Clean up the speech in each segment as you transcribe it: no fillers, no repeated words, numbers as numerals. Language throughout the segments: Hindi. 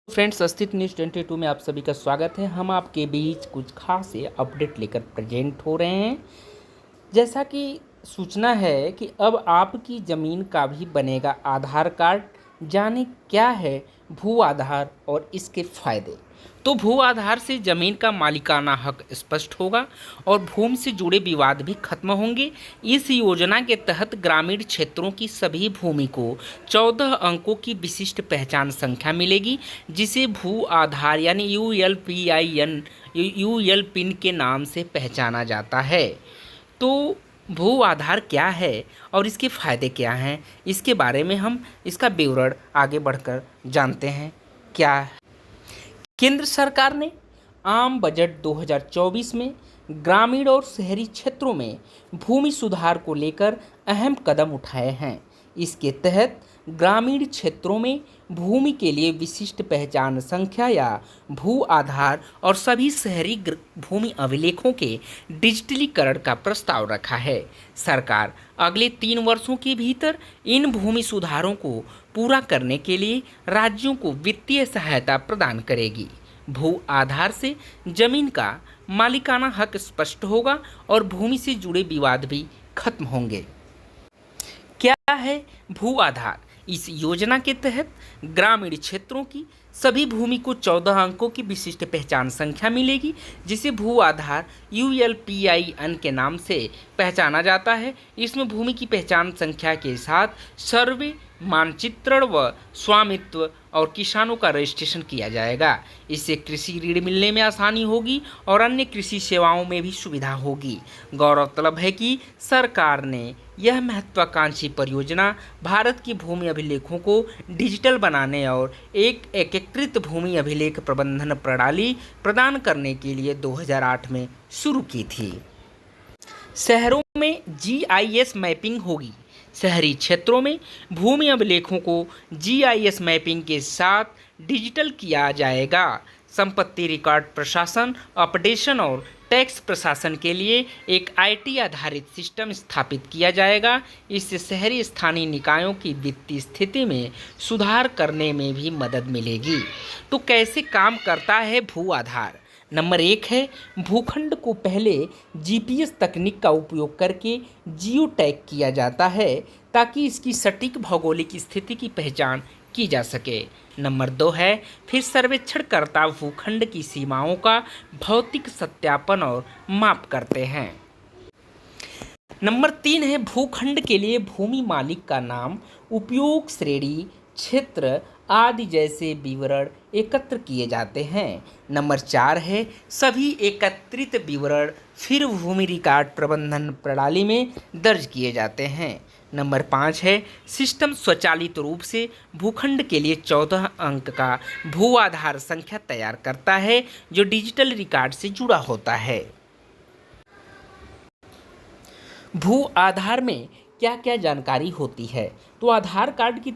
फ्रेंड्स, अस्तित्व न्यूज़ 22 में आप सभी का स्वागत है। हम आपके बीच कुछ खास अपडेट लेकर प्रेजेंट हो रहे हैं। जैसा कि सूचना है कि अब आपकी ज़मीन का भी बनेगा आधार कार्ड। जाने क्या है भू आधार और इसके फायदे। तो भू आधार से ज़मीन का मालिकाना हक स्पष्ट होगा और भूमि से जुड़े विवाद भी खत्म होंगे। इस योजना के तहत ग्रामीण क्षेत्रों की सभी भूमि को 14 अंकों की विशिष्ट पहचान संख्या मिलेगी, जिसे भू आधार यानी यूएल पिन के नाम से पहचाना जाता है। तो भू आधार क्या है और इसके फायदे क्या हैं, इसके बारे में हम इसका विवरण आगे बढ़कर जानते हैं। क्या केंद्र सरकार ने आम बजट 2024 में ग्रामीण और शहरी क्षेत्रों में भूमि सुधार को लेकर अहम कदम उठाए हैं। इसके तहत ग्रामीण क्षेत्रों में भूमि के लिए विशिष्ट पहचान संख्या या भू आधार और सभी शहरी भूमि अभिलेखों के डिजिटलीकरण का प्रस्ताव रखा है। सरकार अगले 3 वर्षों के भीतर इन भूमि सुधारों को पूरा करने के लिए राज्यों को वित्तीय सहायता प्रदान करेगी। भू आधार से जमीन का मालिकाना हक स्पष्ट होगा और भूमि से जुड़े विवाद भी खत्म होंगे। क्या है भू आधार? इस योजना के तहत ग्रामीण क्षेत्रों की सभी भूमि को 14 अंकों की विशिष्ट पहचान संख्या मिलेगी, जिसे भू आधार ULPIN के नाम से पहचाना जाता है। इसमें भूमि की पहचान संख्या के साथ सर्वे, मानचित्रण व स्वामित्व और किसानों का रजिस्ट्रेशन किया जाएगा। इससे कृषि ऋण मिलने में आसानी होगी और अन्य कृषि सेवाओं में भी सुविधा होगी। गौरतलब है कि सरकार ने यह महत्वाकांक्षी परियोजना भारत की भूमि अभिलेखों को डिजिटल बनाने और एक एकीकृत भूमि अभिलेख प्रबंधन प्रणाली प्रदान करने के लिए 2008 में शुरू की थी। शहरों में GIS मैपिंग होगी। शहरी क्षेत्रों में भूमि अभिलेखों को GIS मैपिंग के साथ डिजिटल किया जाएगा। संपत्ति रिकॉर्ड प्रशासन, अपडेशन और टैक्स प्रशासन के लिए एक IT आधारित सिस्टम स्थापित किया जाएगा। इससे शहरी स्थानीय निकायों की वित्तीय स्थिति में सुधार करने में भी मदद मिलेगी। तो कैसे काम करता है भू आधार? नंबर 1 है, भूखंड को पहले GPS तकनीक का उपयोग करके जियो टैग किया जाता है ताकि इसकी सटीक भौगोलिक स्थिति की पहचान की जा सके। नंबर 2 है, फिर सर्वेक्षणकर्ता भूखंड की सीमाओं का भौतिक सत्यापन और माप करते हैं। नंबर 3 है, भूखंड के लिए भूमि मालिक का नाम, उपयोग श्रेणी, क्षेत्र आदि जैसे विवरण एकत्र किए जाते हैं। नंबर 4 है, सभी एकत्रित विवरण फिर भूमि रिकॉर्ड प्रबंधन प्रणाली में दर्ज किए जाते हैं। नंबर 5 है, सिस्टम स्वचालित रूप से भूखंड के लिए 14 अंक का भू आधार संख्या तैयार करता है, जो डिजिटल रिकॉर्ड से जुड़ा होता है। भू आधार में क्या क्या जानकारी होती है? तो आधार कार्ड की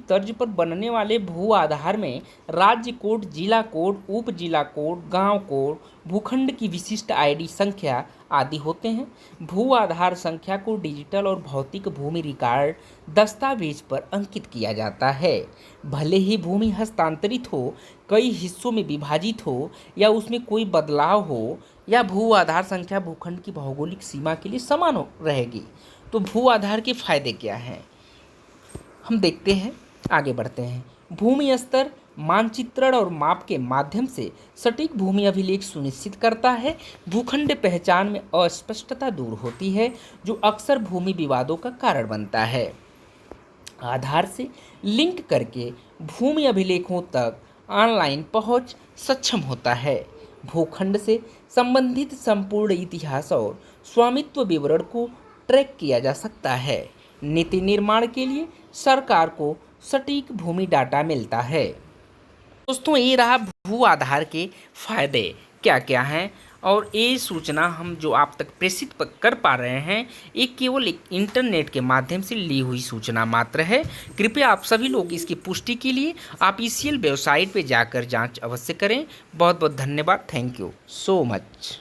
तर्ज पर बनने वाले भू आधार में राज्य कोड, जिला कोड, उप जिला कोड, गांव कोड, भूखंड की विशिष्ट ID संख्या आदि होते हैं। भू आधार संख्या को डिजिटल और भौतिक भूमि रिकॉर्ड दस्तावेज पर अंकित किया जाता है। भले ही भूमि हस्तांतरित हो, कई हिस्सों में विभाजित हो या उसमें कोई बदलाव हो, या भू आधार संख्या भूखंड की भौगोलिक सीमा के लिए समान रहेगी। तो भू आधार के फायदे क्या हैं, हम देखते हैं, आगे बढ़ते हैं। भूमि स्तर मानचित्रण और माप के माध्यम से सटीक भूमि अभिलेख सुनिश्चित करता है। भूखंड पहचान में अस्पष्टता दूर होती है, जो अक्सर भूमि विवादों का कारण बनता है। आधार से लिंक करके भूमि अभिलेखों तक ऑनलाइन पहुंच सक्षम होता है। भूखंड से संबंधित संपूर्ण इतिहास और स्वामित्व विवरण को ट्रैक किया जा सकता है। नीति निर्माण के लिए सरकार को सटीक भूमि डाटा मिलता है। दोस्तों, ये रहा भू आधार के फायदे क्या क्या हैं, और ये सूचना हम जो आप तक प्रेषित कर पा रहे हैं, ये केवल एक इंटरनेट के माध्यम से ली हुई सूचना मात्र है। कृपया आप सभी लोग इसकी पुष्टि के लिए ऑफिशियल वेबसाइट पे जाकर जांच अवश्य करें। बहुत बहुत धन्यवाद। Thank you so much.